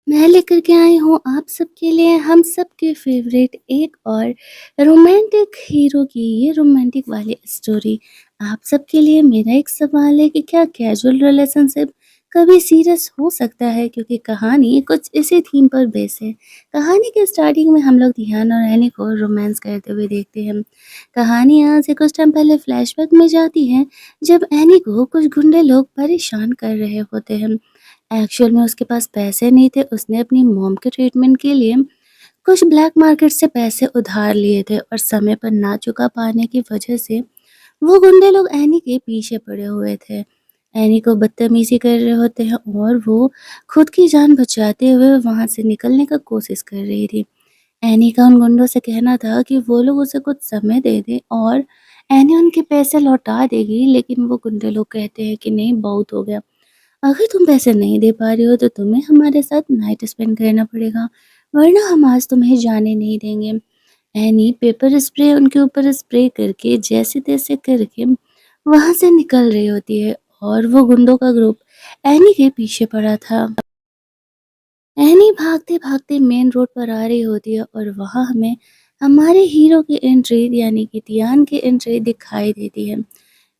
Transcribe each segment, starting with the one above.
मैं लेकर के आई हूँ आप सबके लिए हम सबके फेवरेट एक और रोमांटिक हीरो की ये रोमांटिक वाली स्टोरी। आप सबके लिए मेरा एक सवाल है कि क्या कैजुअल रिलेशनशिप कभी सीरियस हो सकता है, क्योंकि कहानी कुछ इसी थीम पर बेस है। कहानी के स्टार्टिंग में हम लोग ध्यान और एनी को रोमांस करते हुए देखते हैं। कहानी यहाँ से कुछ टाइम पहले फ्लैशबैक में जाती है, जब एनी को कुछ गुंडे लोग परेशान कर रहे होते हैं। एक्चुअल में उसके पास पैसे नहीं थे, उसने अपनी मॉम के ट्रीटमेंट के लिए कुछ ब्लैक मार्केट से पैसे उधार लिए थे और समय पर ना चुका पाने की वजह से वो गुंडे लोग एनी के पीछे पड़े हुए थे। एनी को बदतमीजी कर रहे होते हैं और वो खुद की जान बचाते हुए वहां से निकलने का कोशिश कर रही थी। एनी का उन गुंडों से कहना था कि वो लोग उसे कुछ समय दे दें और एनी उनके पैसे लौटा देगी, लेकिन वो गुंडे लोग कहते हैं कि नहीं, बहुत हो गया। अगर तुम पैसे नहीं दे पा रही हो तो तुम्हें हमारे साथ नाइट स्पेंड करना पड़ेगा, वरना हम आज तुम्हें जाने नहीं देंगे। एनी पेपर स्प्रे उनके ऊपर स्प्रे करके जैसे तैसे करके वहां से निकल रही होती है और वो गुंडों का ग्रुप एनी के पीछे पड़ा था। एनी भागते भागते मेन रोड पर आ रही होती है और वहां हमें हमारे हीरो की एंट्री यानी कि तियान की एंट्री दिखाई देती है।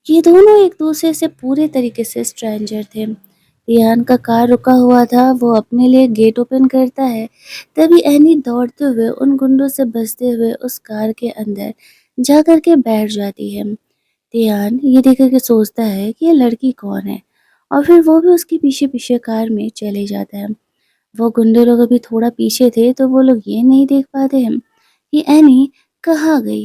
ये दोनों एक दूसरे से पूरे तरीके से स्ट्रेंजर थे। रियान का कार रुका हुआ था, वो अपने लिए गेट ओपन करता है। तभी एनी दौड़ते हुए उन गुंडों से बचते हुए उस कार के अंदर जा कर के बैठ जाती है। रियान ये देख कर के सोचता है कि ये लड़की कौन है, और फिर वो भी उसके पीछे पीछे कार में चले जाता है। वो गुंडे लोग अभी थोड़ा पीछे थे तो वो लोग ये नहीं देख पाते हैं कि एनी कहाँ गई।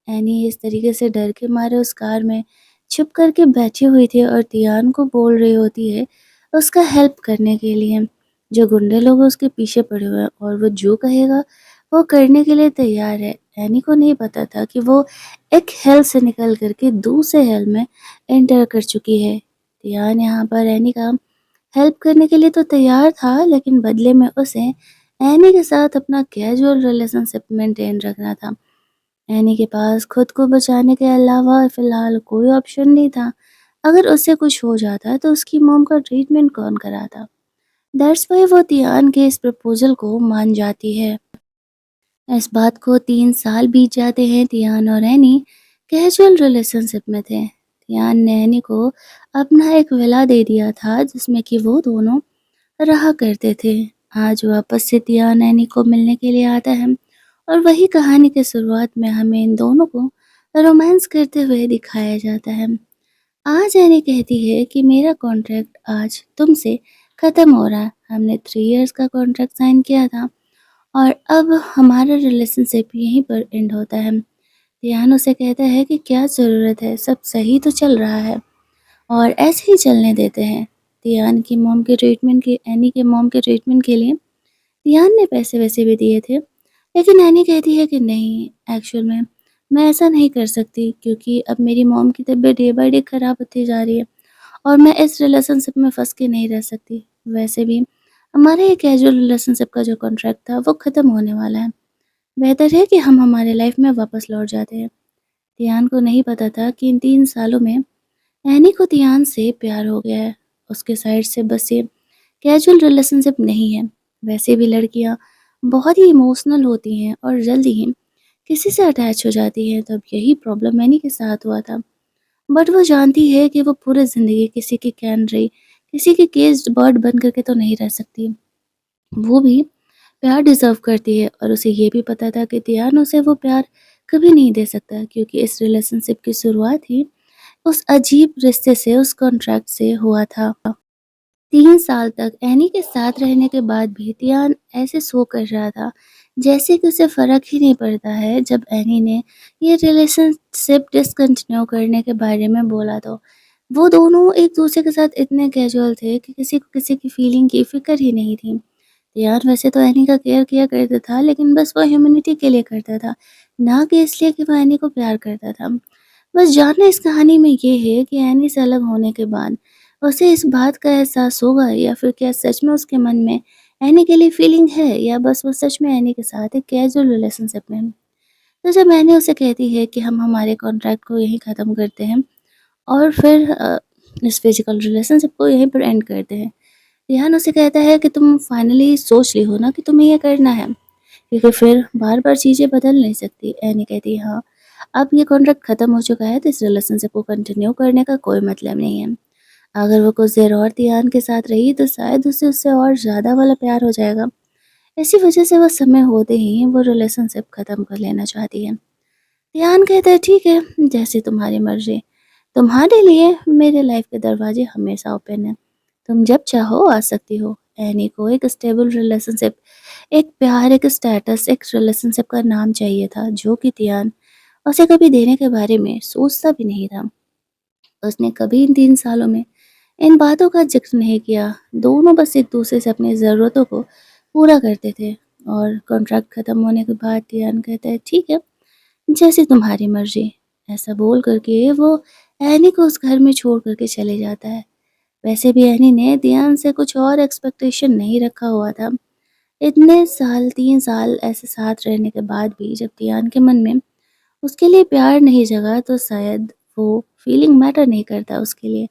एनी इस तरीके से डर के मारे उस कार में छुप करके बैठी हुई थी और तियान को बोल रही होती है उसका हेल्प करने के लिए। जो गुंडे लोग उसके पीछे पड़े हुए हैं और वो जो कहेगा वो करने के लिए तैयार है। एनी को नहीं पता था कि वो एक हेल से निकल करके दूसरे हेल में एंटर कर चुकी है। तियान यहाँ पर एनी का हेल्प करने के लिए तो तैयार था, लेकिन बदले में उसे एनी के साथ अपना कैजुअल रिलेशनशिप मेंटेन रखना था। एनी के पास खुद को बचाने के अलावा फिलहाल कोई ऑप्शन नहीं था। अगर उससे कुछ हो जाता तो उसकी मॉम का ट्रीटमेंट कौन कराता। दैट्स वाई वो तियान के इस प्रपोजल को मान जाती है। इस बात को 3 साल बीत जाते हैं। तियान और एनी कैजुअल रिलेशनशिप में थे। तियान ने एनी को अपना एक विला दे दिया था जिसमें कि वो दोनों रहा करते थे। आज वापस से तियान एनी को मिलने के लिए आता है और वही कहानी की शुरुआत में हमें इन दोनों को रोमांस करते हुए दिखाया जाता है। आज एनी कहती है कि मेरा कॉन्ट्रैक्ट आज तुमसे ख़त्म हो रहा है। हमने 3 इयर्स का कॉन्ट्रैक्ट साइन किया था और अब हमारा रिलेशनशिप यहीं पर एंड होता है। तियान उसे कहता है कि क्या ज़रूरत है, सब सही तो चल रहा है और ऐसे ही चलने देते हैं। तियान की मॉम के ट्रीटमेंट के एनी के मॉम के ट्रीटमेंट के लिए तियान ने पैसे वैसे भी दिए थे, लेकिन एनी कहती है कि नहीं, एक्चुअल में मैं ऐसा नहीं कर सकती, क्योंकि अब मेरी मॉम की तबीयत डे बाय डे ख़राब होती जा रही है और मैं इस रिलेशनशिप में फँस के नहीं रह सकती। वैसे भी हमारा ये कैजुअल रिलेशनशिप का जो कॉन्ट्रैक्ट था वो ख़त्म होने वाला है। बेहतर है कि हम हमारे लाइफ में वापस लौट जाते हैं। तियान को नहीं पता था कि इन 3 सालों में एनी को तियान से प्यार हो गया है। उसके साइड से बस ये कैजुअल रिलेशनशिप नहीं है। वैसे भी लड़कियां बहुत ही इमोशनल होती हैं और जल्दी ही किसी से अटैच हो जाती हैं, तब यही प्रॉब्लम एनी के साथ हुआ था। बट वो जानती है कि वो पूरी ज़िंदगी किसी की कैन रही, किसी की केस्ड बर्ड बन करके तो नहीं रह सकती। वो भी प्यार डिज़र्व करती है और उसे ये भी पता था कि तियान उसे वो प्यार कभी नहीं दे सकता, क्योंकि इस रिलेशनशिप की शुरुआत ही उस अजीब रिश्ते से, उस कॉन्ट्रैक्ट से हुआ था। 3 साल तक एनी के साथ रहने के बाद भी तियान ऐसे शो कर रहा था जैसे कि उसे फ़र्क ही नहीं पड़ता है। जब एनी ने ये रिलेशनशिप डिसकंटिन्यू करने के बारे में बोला तो वो दोनों एक दूसरे के साथ इतने कैजुअल थे कि किसी को किसी की फीलिंग की फ़िक्र ही नहीं थी। तियान वैसे तो एनी का केयर किया करता था, लेकिन बस वो ह्यूमैनिटी के लिए करता था, ना कि इसलिए कि वो एनी को प्यार करता था। बस जानना इस कहानी में ये है कि एनी से अलग होने के बाद उसे इस बात का एहसास होगा, या फिर क्या सच में उसके मन में एनी के लिए फीलिंग है, या बस वो सच में एनी के साथ एक कैजुअल रिलेशनशिप में है। तो जब एनी उसे कहती है कि हम हमारे कॉन्ट्रैक्ट को यहीं ख़त्म करते हैं और फिर इस फिजिकल रिलेशनशिप को यहीं पर एंड करते हैं, तियान उसे कहता है कि तुम फाइनली सोच ली हो ना कि तुम्हें ये करना है, क्योंकि फिर बार-बार चीज़ें बदल नहीं सकती। एनी कहती है हाँ, अब ये कॉन्ट्रैक्ट खत्म हो चुका है तो इस रिलेशनशिप को कंटिन्यू करने का कोई मतलब नहीं है। अगर वो कुछ देर और तियान के साथ रही तो शायद उसे उससे और ज़्यादा वाला प्यार हो जाएगा। इसी वजह से वो समय होते ही वो रिलेशनशिप खत्म कर लेना चाहती है। तियान कहता है ठीक है, जैसी तुम्हारी मर्ज़ी। तुम्हारे लिए मेरे लाइफ के दरवाजे हमेशा ओपन हैं। तुम जब चाहो आ सकती हो। एनी को एक स्टेबल रिलेशनशिप, एक प्यार, एक स्टेटस, एक रिलेशनशिप का नाम चाहिए था जो कि तियान उसे कभी देने के बारे में सोचता भी नहीं था। उसने कभी इन 3 सालों में इन बातों का ज़िक्र नहीं किया। दोनों बस एक-दूसरे से अपनी ज़रूरतों को पूरा करते थे और कॉन्ट्रैक्ट खत्म होने के बाद तियान कहता है ठीक है, जैसी तुम्हारी मर्ज़ी। ऐसा बोल कर के वो एनी को उस घर में छोड़ कर के चले जाता है। वैसे भी एनी ने तियान से कुछ और एक्सपेक्टेशन नहीं रखा हुआ था। इतने साल 3 साल ऐसे साथ रहने के बाद भी जब तियान के मन में उसके लिए प्यार नहीं जगा तो शायद वो फीलिंग मैटर नहीं करता उसके लिए।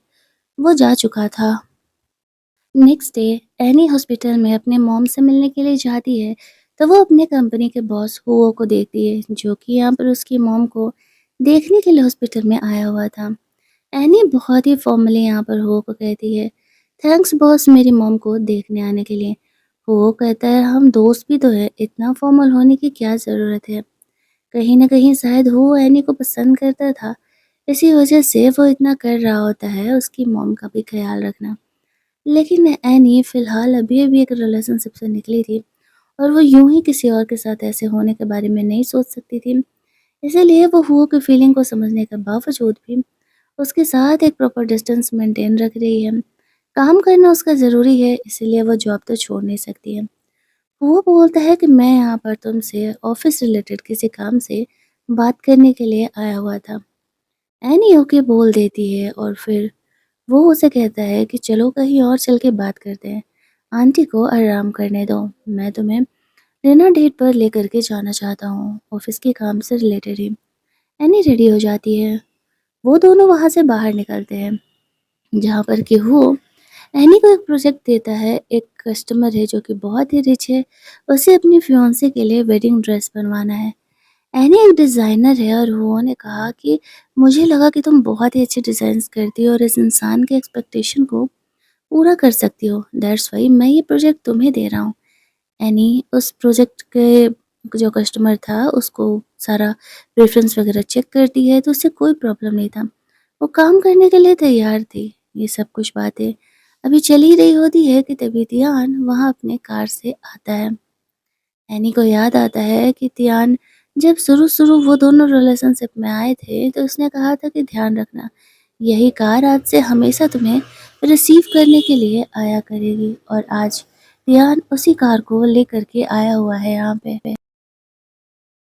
वो जा चुका था। नेक्स्ट डे एनी हॉस्पिटल में अपने मॉम से मिलने के लिए जाती है, तो वो अपने कंपनी के बॉस हुओ को देखती है, जो कि यहाँ पर उसकी मॉम को देखने के लिए हॉस्पिटल में आया हुआ था। एनी बहुत ही फॉर्मली यहाँ पर हुओ को कहती है, थैंक्स बॉस मेरी मॉम को देखने आने के लिए। हुओ कहता है हम दोस्त भी तो है, इतना फॉर्मल होने की क्या ज़रूरत है। कहीं न कहीं शायद वो एनी को पसंद करता था, इसी वजह से वो इतना कर रहा होता है उसकी मॉम का भी ख्याल रखना। लेकिन एनी फ़िलहाल अभी-अभी एक रिलेशनशिप से निकली थी और वो यूँ ही किसी और के साथ ऐसे होने के बारे में नहीं सोच सकती थी। इसीलिए वो हुओ की फीलिंग को समझने के बावजूद भी उसके साथ एक प्रॉपर डिस्टेंस मेंटेन रख रही है। काम करना उसका ज़रूरी है, इसीलिए वो जॉब तो छोड़ नहीं सकती है। वो बोलता है कि मैं यहाँ पर तुमसे ऑफ़िस रिलेटेड किसी काम से बात करने के लिए आया हुआ था। एनी ओके बोल देती है और फिर वो उसे कहता है कि चलो कहीं और चल के बात करते हैं। आंटी को आराम करने दो। मैं तुम्हें डिनर डेट पर लेकर के जाना चाहता हूँ। ऑफ़िस के काम से रिलेटेड ही। एनी रेडी हो जाती है। वो दोनों वहाँ से बाहर निकलते हैं, जहाँ पर कि वो एनी को एक प्रोजेक्ट देता है। एक कस्टमर है जो कि बहुत ही रिच है, उसे अपनी फियांसे के लिए वेडिंग ड्रेस बनवाना है। एनी एक डिज़ाइनर है और उन्होंने कहा कि मुझे लगा कि तुम बहुत ही अच्छे डिज़ाइन्स करती हो और इस इंसान के एक्सपेक्टेशन को पूरा कर सकती हो। दैट्स व्हाई मैं ये प्रोजेक्ट तुम्हें दे रहा हूँ। एनी उस प्रोजेक्ट के जो कस्टमर था उसको सारा रेफरेंस वगैरह चेक करती है तो उससे कोई प्रॉब्लम नहीं था। वो काम करने के लिए तैयार थी। ये सब कुछ बातें अभी चल ही रही होती है कि तभी तियान वहाँ अपने कार से आता है। एनी को याद आता है कि तियान जब शुरू-शुरू वो दोनों रिलेशनशिप में आए थे तो उसने कहा था कि ध्यान रखना, यही कार आज से हमेशा तुम्हें रिसीव करने के लिए आया करेगी और आज तियान उसी कार को लेकर के आया हुआ है यहाँ पे।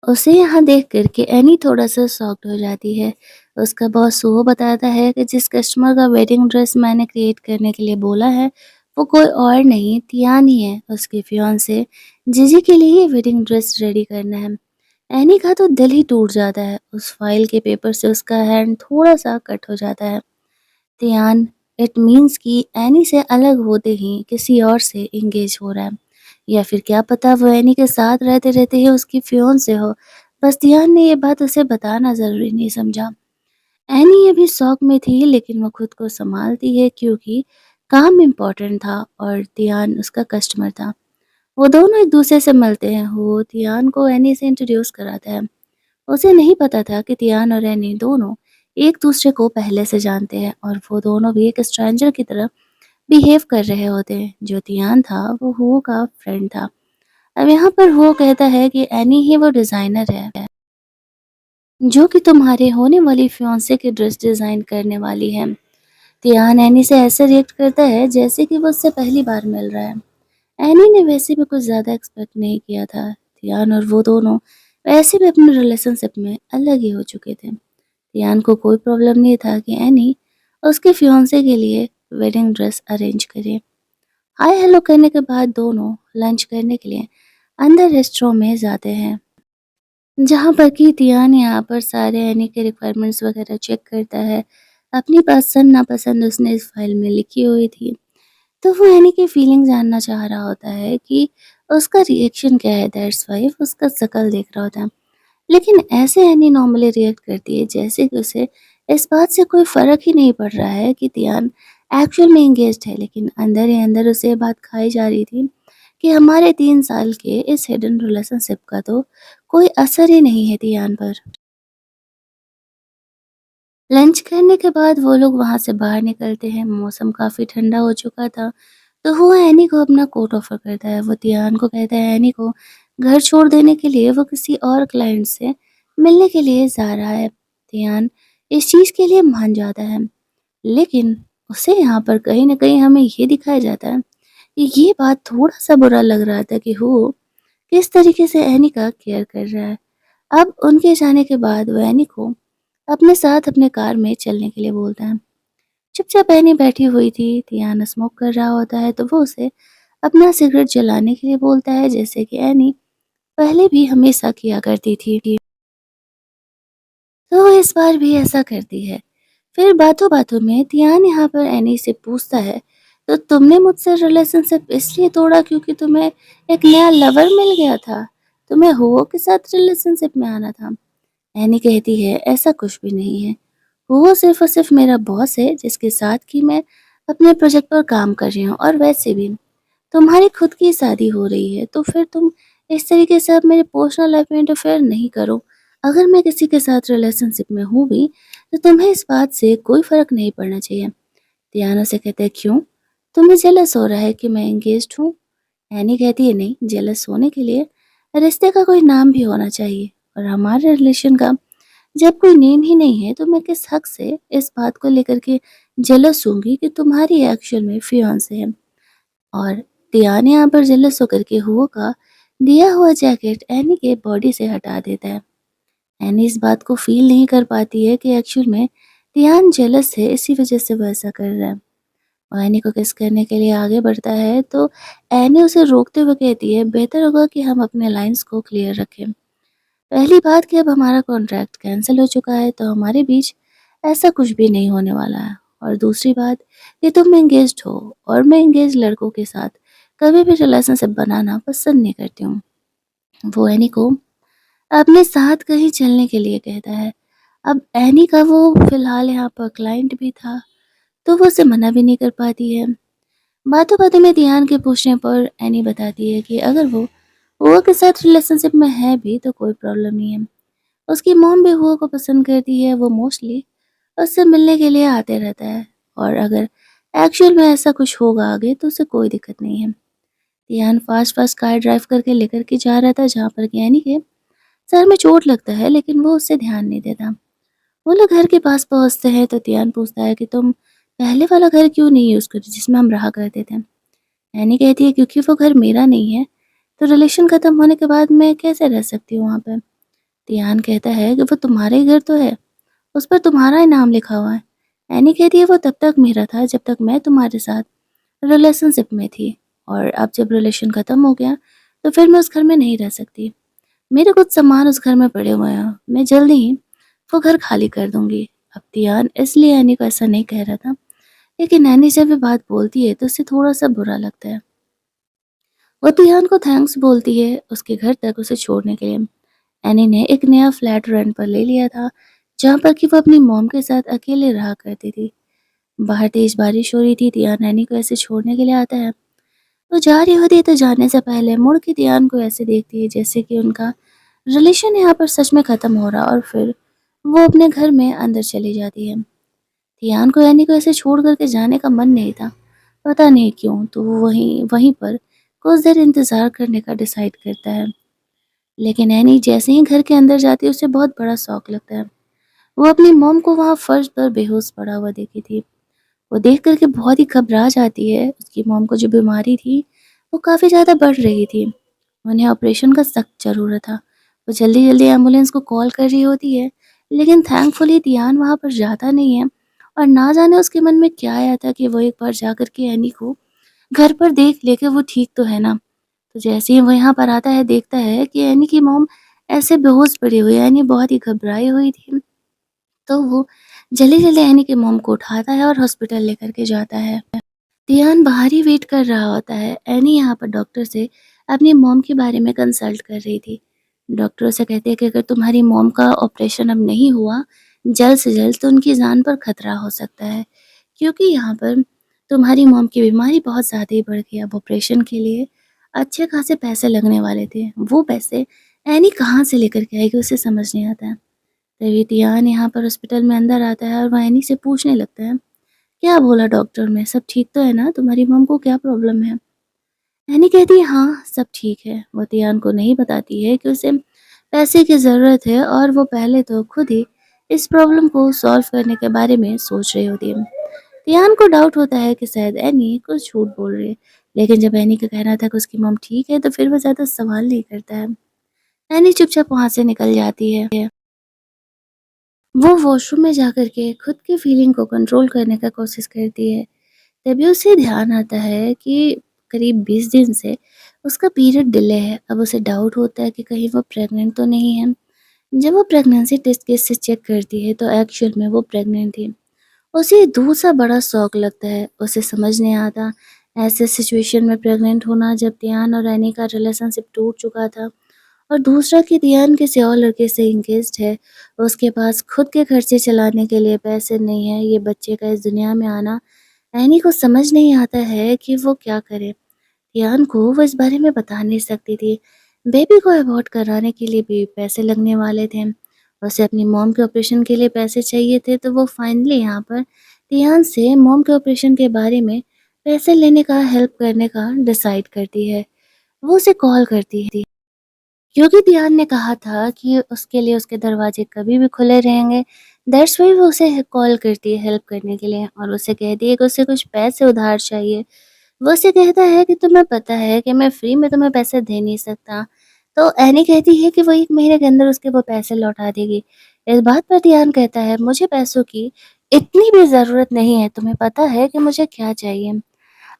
उसे यहाँ देख कर के एनी थोड़ा-सा शॉक्ड हो जाती है। उसका बॉस वो बताता है कि जिस कस्टमर का वेडिंग ड्रेस मैंने क्रिएट करने के लिए बोला है, वो कोई और नहीं तियान ही है। उसके फियांसे जीजी के लिए ये वेडिंग ड्रेस रेडी करना है। एनी का तो दिल ही टूट जाता है। उस फाइल के पेपर से उसका हैंड थोड़ा-सा कट हो जाता है। तियान इट मीन्स कि एनी से अलग होते ही किसी और से एंगेज हो रहा है, या फिर क्या पता वो एनी के साथ रहते-रहते ही उसकी फियांसे हो। बस तियान ने ये बात उसे बताना ज़रूरी नहीं समझा। एनी अभी शॉक में थी लेकिन वो खुद को संभालती है क्योंकि काम इम्पोर्टेंट था और तियान उसका कस्टमर था। वो दोनों एक-दूसरे से मिलते हैं। वो तियान को एनी से इंट्रोड्यूस कराता है। उसे नहीं पता था कि तियान और एनी दोनों एक-दूसरे को पहले से जानते हैं और वो दोनों भी एक स्ट्रेंजर की तरह बिहेव कर रहे होते हैं। जो तियान था वो हुओ का फ्रेंड था। अब यहाँ पर हुओ कहता है कि एनी ही वो डिज़ाइनर है जो कि तुम्हारे होने वाली फियांसे की ड्रेस डिज़ाइन करने वाली है। तियान एनी से ऐसे रिएक्ट करता है जैसे कि वो उससे पहली बार मिल रहा है। एनी ने वैसे भी कुछ ज़्यादा एक्सपेक्ट नहीं किया था। तियान और वो दोनों वैसे भी अपने रिलेशनशिप में अलग ही हो चुके थे। तियान को कोई प्रॉब्लम नहीं था कि एनी उसके फियांसे के लिए वेडिंग ड्रेस अरेंज करे। हाय हेलो करने के बाद दोनों लंच करने के लिए अंदर रेस्टोरेंट में जाते हैं, जहाँ पर कि तियान यहाँ पर सारे एनी के रिक्वायरमेंट्स वगैरह चेक करता है। अपनी पसंद नापसंद उसने इस फाइल में लिखी हुई थी। तो वो एनी की फीलिंग जानना चाह रहा होता है कि उसका रिएक्शन क्या है, दैट्स वाई उसका शक्ल देख रहा होता है। लेकिन ऐसे एनी नॉर्मली रिएक्ट करती है जैसे कि उसे इस बात से कोई फ़र्क ही नहीं पड़ रहा है कि तियान एक्चुअल में एंगेज्ड है, लेकिन अंदर ही अंदर उसे ये बात खाई जा रही थी कि हमारे 3 साल के इस हिडन रिलेशनशिप का तो कोई असर ही नहीं है तियान पर। लंच करने के बाद वो लोग वहाँ से बाहर निकलते हैं, मौसम काफ़ी ठंडा हो चुका था, तो वो एनी को अपना कोट ऑफ़र करता है। वो तियान को कहता है एनी को घर छोड़ देने के लिए वो किसी और क्लाइंट से मिलने के लिए जा रहा है। तियान इस चीज़ के लिए मान जाता है, लेकिन उसे यहाँ पर कहीं न कहीं हमें ये दिखाया जाता है कि ये बात थोड़ा-सा बुरा लग रहा था कि वो किस तरीके से एनी का केयर कर रहा है। अब उनके जाने के बाद वो एनी को अपने साथ अपने कार में चलने के लिए बोलता है। चुपचाप एनी बैठी हुई थी, तियान स्मोक कर रहा होता है तो वो उसे अपना सिगरेट जलाने के लिए बोलता है, जैसे कि एनी पहले भी हमेशा किया करती थी। तो वो इस बार भी ऐसा करती है। फिर बातों-बातों में तियान यहाँ पर एनी से पूछता है, तो तुमने मुझसे रिलेशनशिप इसलिए तोड़ा क्योंकि तुम्हें एक नया लवर मिल गया था? तुम्हें हुओ के साथ रिलेशनशिप में आना था? एनी कहती है, ऐसा कुछ भी नहीं है। वो सिर्फ़ और सिर्फ़ मेरा बॉस है जिसके साथ कि मैं अपने प्रोजेक्ट पर काम कर रही हूँ, और वैसे भी तुम्हारी खुद की शादी हो रही है, तो फिर तुम इस तरीके से अब मेरे पर्सनल लाइफ़ में इंटरफेयर नहीं करो। अगर मैं किसी के साथ रिलेशनशिप में हूँ भी, तो तुम्हें इस बात से कोई फ़र्क नहीं पड़ना चाहिए। तियाना से कहते हैं, क्यों? तुम्हें जेलस हो रहा है कि मैं एंगेज्ड हूँ? एनी कहती है, नहीं, जेलस होने के लिए रिश्ते का कोई नाम भी होना चाहिए, और हमारे रिलेशन का जब कोई नेम ही नहीं है तो मैं किस हक से इस बात को लेकर के जेलस होंगी कि तुम्हारी एक्चुअल में फियांसे है। और तियान यहाँ पर जेलस होकर के हुओ का दिया हुआ जैकेट एनी के बॉडी से हटा देता है। एनी इस बात को फील नहीं कर पाती है कि एक्चुअल में तियान जेलस है, इसी वजह से वो ऐसा कर रहा है। और एनी को किस करने के लिए आगे बढ़ता है तो एनी उसे रोकते हुए कहती है, बेहतर होगा कि हम अपने लाइंस को क्लियर रखें। पहली बात कि अब हमारा कॉन्ट्रैक्ट कैंसल हो चुका है, तो हमारे बीच ऐसा कुछ भी नहीं होने वाला है। और दूसरी बात कि तुम एंगेज्ड हो, और मैं एंगेज लड़कों के साथ कभी भी रिलेशनशिप बनाना पसंद नहीं करती हूँ। वो एनी को अपने साथ कहीं चलने के लिए कहता है। अब एनी का वो फिलहाल यहाँ पर क्लाइंट भी था, तो वो उसे मना भी नहीं कर पाती है। बातों-बातों में ध्यान के पूछने पर एनी बताती है कि अगर वो के साथ रिलेशनशिप में है भी तो कोई प्रॉब्लम नहीं है। उसकी मॉम भी हुआ को पसंद करती है, वो मोस्टली उससे मिलने के लिए आते रहता है, और अगर एक्चुअल में ऐसा कुछ होगा आगे तो उसे कोई दिक्कत नहीं है। तियान फास्ट-फास्ट कार ड्राइव करके लेकर के जा रहा था जहाँ पर यानी के सर में चोट लगता है, लेकिन वो उससे ध्यान नहीं देता। वो लोग घर के पास पहुँचते हैं तो तियान पूछता है कि तुम पहले वाला घर क्यों नहीं यूज़ करती जिसमें हम रहा करते थे? एनी कहती है, क्योंकि वो घर मेरा नहीं है, तो रिलेशन खत्म होने के बाद मैं कैसे रह सकती हूँ वहाँ पे? तियान कहता है कि वो तुम्हारा ही घर तो है, उस पर तुम्हारा ही नाम लिखा हुआ है। एनी कहती है, वो तब तक मेरा था जब तक मैं तुम्हारे साथ रिलेशनशिप में थी, और अब जब रिलेशन ख़त्म हो गया तो फिर मैं उस घर में नहीं रह सकती। मेरे कुछ सामान उस घर में पड़े हुए हैं, मैं जल्दी ही वो घर खाली कर दूँगी। अब तियान इसलिए एनी को ऐसा नहीं कह रहा था, लेकिन एनी जब ये बात बोलती है तो उसे थोड़ा-सा बुरा लगता है। वो तियान को थैंक्स बोलती है उसके घर तक उसे छोड़ने के लिए। एनी ने एक नया फ्लैट रेंट पर ले लिया था, जहाँ पर कि वो अपनी मॉम के साथ अकेले रहा करती थी। बाहर तेज बारिश हो रही थी, तियान एनी को ऐसे छोड़ने के लिए आता है। वो जा रही होती है तो जाने से पहले मुड़ के तियान को ऐसे देखती है जैसे कि उनका रिलेशन यहाँ पर सच में ख़त्म हो रहा, और फिर वो अपने घर में अंदर चली जाती है। तियान को एनी को ऐसे छोड़ कर के जाने का मन नहीं था, पता नहीं क्यों, तो वो वहीं वहीं पर कुछ देर इंतज़ार करने का डिसाइड करता है। लेकिन एनी जैसे ही घर के अंदर जाती है उसे बहुत बड़ा शॉक लगता है। वो अपनी मॉम को वहाँ फर्श पर बेहोश पड़ा हुआ देखी थी। वो देख कर के बहुत ही घबरा जाती है। उसकी मॉम को जो बीमारी थी वो काफ़ी ज़्यादा बढ़ रही थी। उन्हें ऑपरेशन का सख्त ज़रूरत था। वो जल्दी-जल्दी एम्बुलेंस को कॉल कर रही होती है, लेकिन थैंकफुली धियान वहाँ पर जाता नहीं है, और ना जाने उसके मन में क्या आया था कि वो एक बार जा कर के एनी को घर पर देख ले कि वो ठीक तो है ना। तो जैसे ही वो यहाँ पर आता है, देखता है कि एनी की मॉम ऐसे बेहोश पड़ी हुई है। एनी बहुत ही घबराई हुई थी, तो वो जल्दी-जल्दी एनी की मॉम को उठाता है और हॉस्पिटल लेकर के जाता है। ध्यान बाहर ही वेट कर रहा होता है। एनी यहाँ पर डॉक्टर से अपनी मॉम के बारे में कंसल्ट कर रही थी। डॉक्टर उसे कहते हैं कि अगर तुम्हारी मॉम का ऑपरेशन अब नहीं हुआ जल्द से जल्द तो उनकी जान पर खतरा हो सकता है, क्योंकि यहाँ पर तुम्हारी मॉम की बीमारी बहुत ज़्यादा ही बढ़ गई। अब ऑपरेशन के लिए अच्छे खासे पैसे लगने वाले थे, वो पैसे एनी कहाँ से लेकर के आएगी उसे समझ नहीं आता है। तभी टियान यहाँ पर हॉस्पिटल में अंदर आता है और वह एनी से पूछने लगता है, क्या बोला डॉक्टर ने? सब ठीक तो है ना? तुम्हारी मॉम को क्या प्रॉब्लम है? एनी कहती है हाँ, सब ठीक है। वो तियान को नहीं बताती है कि उसे पैसे की ज़रूरत है और वो पहले तो खुद ही इस प्रॉब्लम को सॉल्व करने के बारे में सोच रही होती है। तियान को डाउट होता है कि शायद एनी कुछ झूठ बोल रही है, लेकिन जब एनी का कहना था कि उसकी मॉम ठीक है तो फिर वो ज़्यादा सवाल नहीं करता है। एनी चुपचाप वहाँ से निकल जाती है। वो वॉशरूम में जाकर के खुद की फीलिंग को कंट्रोल करने का कोशिश करती है। तभी उसे ध्यान आता है कि करीब 20 दिन से उसका पीरियड डिले है। अब उसे डाउट होता है कि कहीं वो प्रेग्नेंट तो नहीं है। जब वो प्रेगनेंसी टेस्ट केस से चेक करती है तो एक्चुअल में वो प्रेग्नेंट थी। उसे दूसरा बड़ा शौक लगता है। उसे समझ नहीं आता ऐसे सिचुएशन में प्रेग्नेंट होना, जब ध्यान और रैनी का रिलेशनशिप टूट चुका था और दूसरा कि ध्यान किसी और लड़के से इंगेज्ड है। उसके पास खुद के खर्चे चलाने के लिए पैसे नहीं है। ये बच्चे का इस दुनिया में आना एनी को समझ नहीं आता है कि वो क्या करे। ध्यान को वो इस बारे में बता नहीं सकती थी। बेबी को अबॉर्ट कराने के लिए भी पैसे लगने वाले थे। उसे अपनी मॉम के ऑपरेशन के लिए पैसे चाहिए थे, तो वो फाइनली यहाँ पर ध्यान से मॉम के ऑपरेशन के बारे में पैसे लेने का, हेल्प करने का डिसाइड करती है। वो उसे कॉल करती है क्योंकि ध्यान ने कहा था कि उसके लिए उसके दरवाजे कभी भी खुले रहेंगे। दैट्स व्हाई वो उसे कॉल करती है हेल्प करने के लिए और उसे कहती है कि उसे कुछ पैसे उधार चाहिए। वो उसे कहता है कि तुम्हें पता है कि मैं फ्री में तुम्हें पैसे दे नहीं सकता। तो एनी कहती है कि वो 1 महीने के अंदर उसके वो पैसे लौटा देगी। इस बात पर ध्यान कहता है, मुझे पैसों की इतनी भी ज़रूरत नहीं है, तुम्हें पता है कि मुझे क्या चाहिए।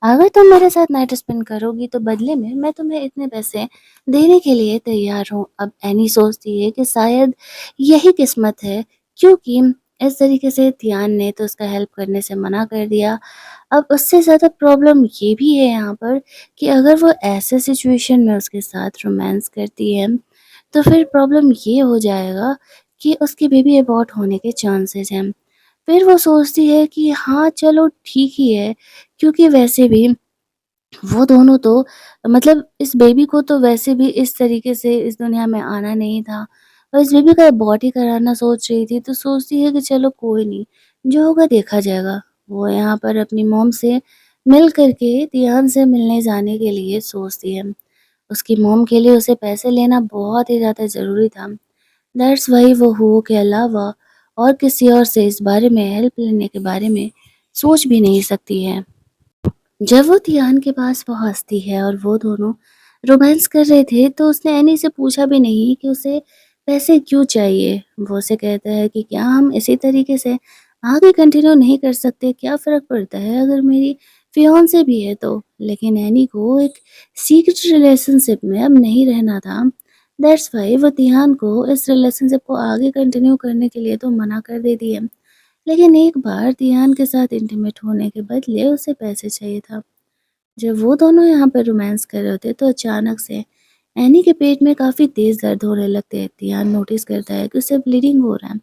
अगर तुम मेरे साथ नाइट स्पेंड करोगी तो बदले में मैं तुम्हें इतने पैसे देने के लिए तैयार हूँ। अब एनी सोचती है कि शायद यही किस्मत है, क्योंकि इस तरीके से ध्यान ने तो उसका हेल्प करने से मना कर दिया। अब उससे ज़्यादा प्रॉब्लम ये भी है यहाँ पर कि अगर वो ऐसे सिचुएशन में उसके साथ रोमांस करती है, तो फिर प्रॉब्लम ये हो जाएगा कि उसकी बेबी अबॉर्ट होने के चांसेस हैं। फिर वो सोचती है कि हाँ, चलो ठीक ही है, क्योंकि वैसे भी वो दोनों तो मतलब इस बेबी को तो वैसे भी इस तरीके से इस दुनिया में आना नहीं था और इस बेबी का अबॉर्ट ही कराना सोच रही थी, तो सोचती है कि चलो कोई नहीं, जो होगा देखा जाएगा। वो यहाँ पर अपनी मॉम से मिल कर के ध्यान से मिलने जाने के लिए सोचती है। उसकी मॉम के लिए उसे पैसे लेना बहुत ही ज़्यादा ज़रूरी था। दैट्स व्हाई वो हुओं के अलावा और किसी और से इस बारे में हेल्प लेने के बारे में सोच भी नहीं सकती है। जब वो तियान के पास पहुँचती है और वो दोनों रोमांस कर रहे थे, तो उसने एनी से पूछा भी नहीं कि उसे पैसे क्यों चाहिए। वो उसे कहता है कि क्या हम इसी तरीके से आगे कंटिन्यू नहीं कर सकते? क्या फ़र्क पड़ता है अगर मेरी फियांसे भी है तो? लेकिन एनी को एक सीक्रेट रिलेशनशिप में अब नहीं रहना था। दैट्स व्हाई वो तियान को इस रिलेशनशिप को आगे कंटिन्यू करने के लिए तो मना कर देती है। लेकिन एक बार तियान के साथ इंटीमेट होने के बदले उसे पैसे चाहिए था। जब वो दोनों यहाँ पर रोमांस कर रहे होते तो अचानक से एनी के पेट में काफ़ी तेज़ दर्द होने लगते हैं। तियान नोटिस करता है कि उसे ब्लीडिंग हो रहा है।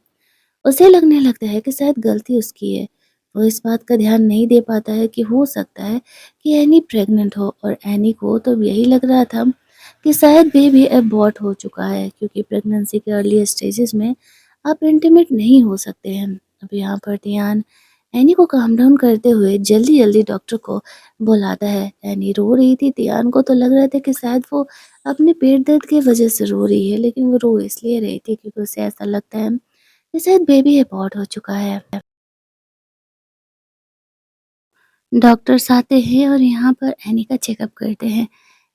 उसे लगने लगता है कि शायद गलती उसकी है। वो इस बात का ध्यान नहीं दे पाता है कि हो सकता है कि एनी प्रेग्नेंट हो, और एनी को तो यही लग रहा था कि शायद बेबी अबॉर्ट हो चुका है, क्योंकि प्रेगनेंसी के अर्ली स्टेजेस में आप इंटीमेट नहीं हो सकते हैं। अब यहाँ पर ध्यान एनी को काम डाउन करते हुए जल्दी-जल्दी डॉक्टर को बुलाता है। एनी रो रही थी, ध्यान को तो लग रहा था कि शायद वो अपने पेट दर्द की वजह से रो रही है, लेकिन वो रो इसलिए रही थी क्योंकि उसे ऐसा लगता है कि शायद बेबी अबॉर्ट हो चुका है। डॉक्टर्स आते हैं और यहाँ पर एनी का चेकअप करते हैं।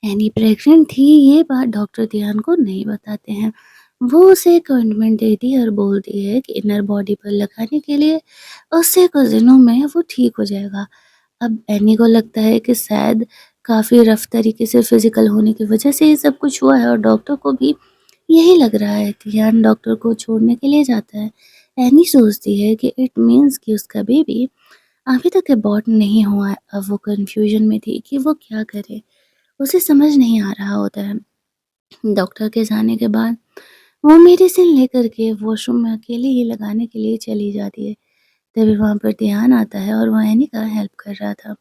एनी प्रेग्नेंट थी, ये बात डॉक्टर ध्यान को नहीं बताते हैं। वो उसे एक ऑइंटमेंट देती है और बोलती है कि इनर बॉडी पर लगाने के लिए उससे कुछ दिनों में वो ठीक हो जाएगा। अब एनी को लगता है कि शायद काफ़ी रफ तरीके से फिजिकल होने की वजह से ये सब कुछ हुआ है, और डॉक्टर को भी यही लग रहा है। ध्यान डॉक्टर को छोड़ने के लिए जाता है। एनी सोचती है कि इट मीन्स कि उसका बेबी अभी तक अबॉर्ट नहीं हुआ है। अब वो कन्फ्यूज़न में थी कि वो क्या करे? उसे समझ नहीं आ रहा होता है। डॉक्टर के जाने के बाद वो मेडिसिन लेकर के वॉशरूम में अकेले ही लगाने के लिए चली जाती है। तभी वहाँ पर ध्यान आता है और वो एनी का हेल्प कर रहा था।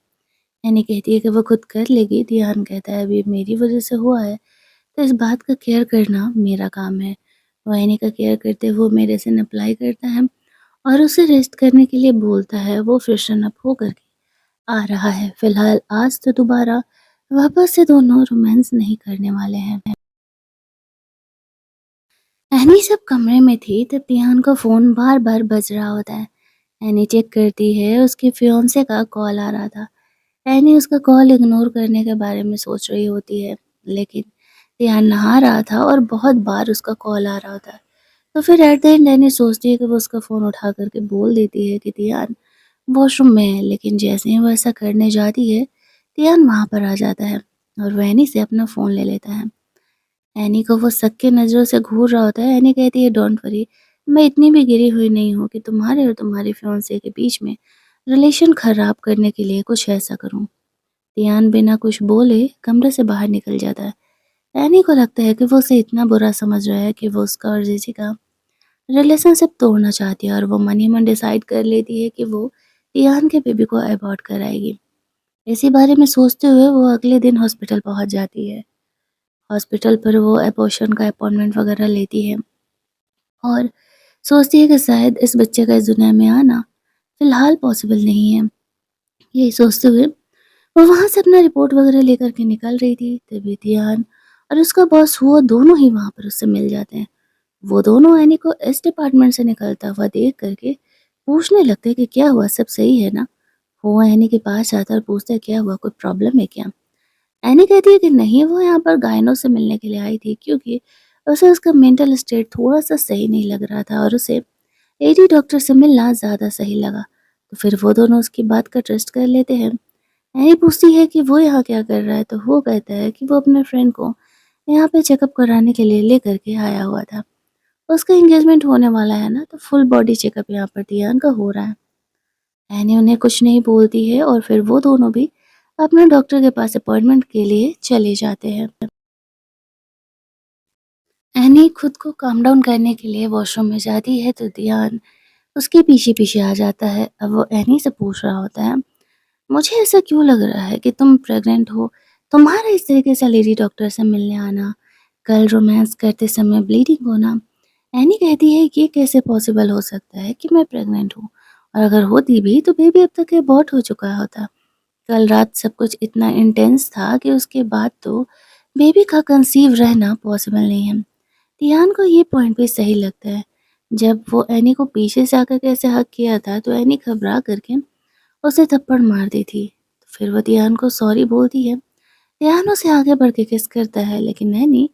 एनी कहती है कि वो खुद कर लेगी। ध्यान कहता है अभी मेरी वज़ह से हुआ है, तो इस बात का केयर करना मेरा काम है। वो एनी का केयर करते हुए मेडिसिन अप्लाई करता है और उसे रेस्ट करने के लिए बोलता है। वो फ्रेशन अप होकर के आ रहा है। फिलहाल आज तो दोबारा वापस से दोनों रोमांस नहीं करने वाले हैं। एनी जब कमरे में थी तब तिहान का फ़ोन बार-बार बज रहा होता है। एनी चेक करती है, उसके फियांसे का कॉल आ रहा था। एनी उसका कॉल इग्नोर करने के बारे में सोच रही होती है, लेकिन तिहान नहा रहा था और बहुत बार उसका कॉल आ रहा होता है। तो फिर एट द एंड एनी सोचती है कि वो उसका फ़ोन उठा कर के बोल देती है कि तिहान वॉशरूम में है, लेकिन जैसे ही वो ऐसा करने जाती है, तिहान वहाँ पर आ जाता है और वो एनी से अपना फ़ोन ले लेता है। एनी को वो शक की नज़रों से घूर रहा होता है। एनी कहती है डोंट वरी, मैं इतनी भी गिरी हुई नहीं हूँ कि तुम्हारे और तुम्हारे फियांसे के बीच में रिलेशन ख़राब करने के लिए कुछ ऐसा करूँ। तियान बिना कुछ बोले कमरे से बाहर निकल जाता है। एनी को लगता है कि वो उसे इतना बुरा समझ रहा है कि वो उसका और जीजी का रिलेशनशिप तोड़ना चाहती है और वो मन ही मन डिसाइड कर लेती है कि वो तियान के बेबी को अबॉर्ट कराएगी। इसी बारे में सोचते हुए वो अगले दिन हॉस्पिटल पहुँच जाती है। हॉस्पिटल पर वो अबॉर्शन का अपॉइंटमेंट वगैरह लेती है और सोचती है कि शायद इस बच्चे का इस दुनिया में आना फ़िलहाल पॉसिबल नहीं है। यही सोचते हुए वो वहाँ से अपना रिपोर्ट वगैरह लेकर के निकल रही थी, तभी ध्यान और उसका बॉस वो दोनों ही वहाँ पर उससे मिल जाते हैं। वो दोनों एनी को इस डिपार्टमेंट से निकलता हुआ देख करके पूछने लगते हैं कि क्या हुआ, सब सही है ना? वो एनी के पास जाता है और पूछता है क्या हुआ, कोई प्रॉब्लम है क्या? एनी कहती है कि नहीं, वो यहाँ पर गायनो से मिलने के लिए आई थी क्योंकि उसे उसका मेंटल स्टेट थोड़ा-सा सही नहीं लग रहा था और उसे लेडी डॉक्टर से मिलना ज़्यादा सही लगा। तो फिर वो दोनों उसकी बात का ट्रस्ट कर लेते हैं। एनी पूछती है कि वो यहाँ क्या कर रहा है, तो वो कहता है कि वो अपने फ्रेंड को यहाँ पे चेकअप कराने के लिए लेकर के आया हुआ था। उसका एंगेजमेंट होने वाला है ना, तो फुल बॉडी चेकअप यहाँ पर दियान का हो रहा है। एनी उन्हें कुछ नहीं बोलती है और फिर वो दोनों भी अपने डॉक्टर के पास अपॉइंटमेंट के लिए चले जाते हैं। एनी खुद को काम डाउन करने के लिए वॉशरूम में जाती है तो दियान उसके पीछे-पीछे आ जाता है। अब वो एनी से पूछ रहा होता है, मुझे ऐसा क्यों लग रहा है कि तुम प्रेग्नेंट हो? तुम्हारा इस तरीके से लेडी डॉक्टर से मिलने आना, कल रोमांस करते समय ब्लीडिंग होना। एनी कहती है ये कैसे पॉसिबल हो सकता है कि मैं प्रेग्नेंट हूँ? और अगर होती भी तो बेबी अब तक अबॉर्ट हो चुका होता। कल रात सब कुछ इतना इंटेंस था कि उसके बाद तो बेबी का कंसीव रहना पॉसिबल नहीं है। तियान को ये पॉइंट भी सही लगता है। जब वो एनी को पीछे से आकर के ऐसे हग किया था तो एनी घबरा करके उसे थप्पड़ मार दी थी। तो फिर वो तियान को सॉरी बोलती है। तियान उसे आगे बढ़ के किस करता है, लेकिन एनी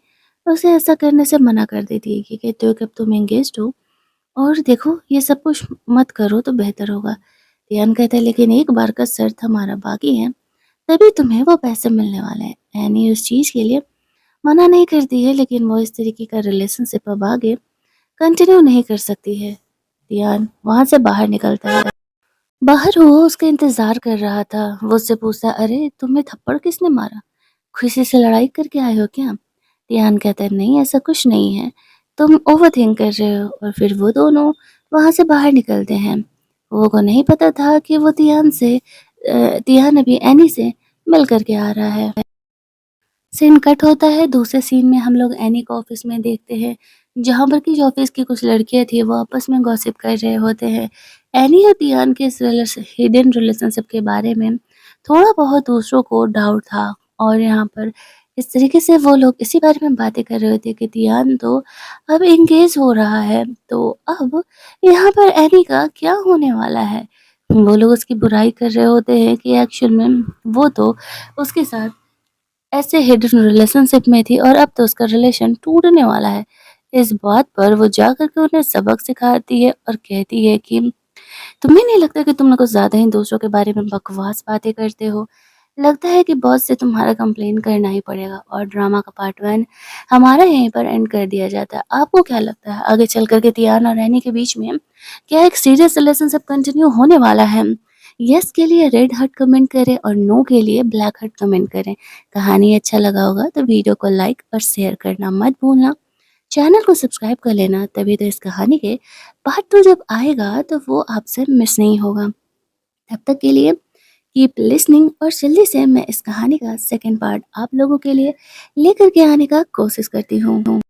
उसे ऐसा करने से मना कर देती है कि कहते हो कि अब तुम एंगेज्ड हो और देखो ये सब कुछ मत करो तो बेहतर होगा। तियान कहता है लेकिन एक बार का शर्त हमारा बाकी है, तभी तुम्हें वो पैसे मिलने वाले हैं। एनी उस चीज़ के लिए मना नहीं करती है, लेकिन वो इस तरीके का रिलेशनशिप अब आगे कंटिन्यू नहीं कर सकती है। तियान वहाँ से बाहर निकलता है। बाहर वो उसका इंतज़ार कर रहा था। वो उससे पूछता है, अरे तुम्हें थप्पड़ किसने मारा? खुशी से लड़ाई करके आए हो क्या? तियान कहता है नहीं, ऐसा कुछ नहीं है, तुम ओवरथिंक कर रहे हो। और फिर वो दोनों वहाँ से बाहर निकलते हैं। वो को नहीं पता था कि वो तियान अभी एनी से मिल कर के आ रहा है। सीन कट होता है। दूसरे सीन में हम लोग एनी को ऑफिस में देखते हैं, जहाँ पर कि जो ऑफिस की कुछ लड़कियाँ थी वो आपस में गॉसिप कर रहे होते हैं। एनी और तियान के इस हिडन रिलेशनशिप के बारे में थोड़ा बहुत दूसरों को डाउट था और यहाँ पर इस तरीके से वो लोग इसी बारे में बातें कर रहे थे कि तियान तो अब एंगेज हो रहा है, तो अब यहाँ पर एनी का क्या होने वाला है। वो लोग उसकी बुराई कर रहे होते हैं कि एक्चुअल में वो तो उसके साथ ऐसे हिडन रिलेशनशिप में थी और अब तो उसका रिलेशन टूटने वाला है। इस बात पर वो जाकर के उन्हें सबक सिखाती है और कहती है कि तुम्हें नहीं लगता कि तुम लोग कुछ ज़्यादा ही दूसरों के बारे में बकवास बातें करते हो? लगता है कि बॉस से तुम्हारा कंप्लेन करना ही पड़ेगा और ड्रामा का पार्ट 1 हमारा यहीं पर एंड कर दिया जाता है। आपको क्या लगता है आगे चल कर के तियान और रैनी के बीच में क्या एक सीरियस रिलेशनशिप कंटिन्यू होने वाला है? यस के लिए रेड हार्ट कमेंट करें और नो के लिए ब्लैक हार्ट कमेंट करें। कहानी अच्छा लगा होगा तो वीडियो को लाइक और शेयर करना मत भूलना। चैनल को सब्सक्राइब कर लेना, तभी तो इस कहानी के पार्ट 2 जब आएगा तो वो आपसे मिस नहीं होगा। तब तक के लिए कीप लिसनिंग और जल्दी से मैं इस कहानी का सेकंड पार्ट आप लोगों के लिए लेकर के आने का कोशिश करती हूँ।